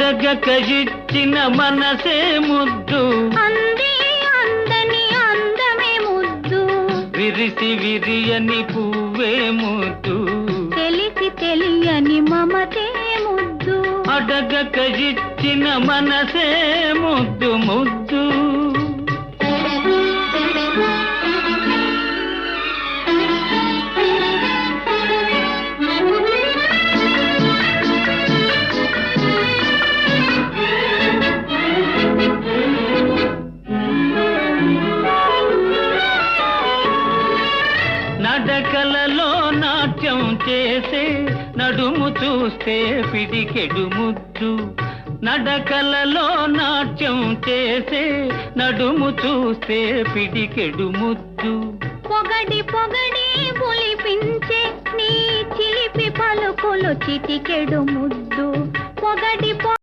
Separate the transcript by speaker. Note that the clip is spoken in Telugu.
Speaker 1: అడగక ఇచ్చిన మనసే ముద్దు,
Speaker 2: అంది అందని అందమే ముద్దు,
Speaker 1: విరిసి విరియని పువ్వే ముద్దు,
Speaker 2: తెలిసి తెలియని మమతే ముద్దు.
Speaker 1: అడగక ఇచ్చిన మనసే ముద్దు ముద్దు. నడకలలో నాట్యం చేసే నడుము చూస్తే పిడికెడు ముద్దు, నడకలలో నాట్యం చేసే నడుము చూస్తే పిడికెడు ముద్దు.
Speaker 2: పొగడి పొగడి పులిపించే నీ చిలిపి పలుకులు చిటికెడు ముద్దు, పొగడి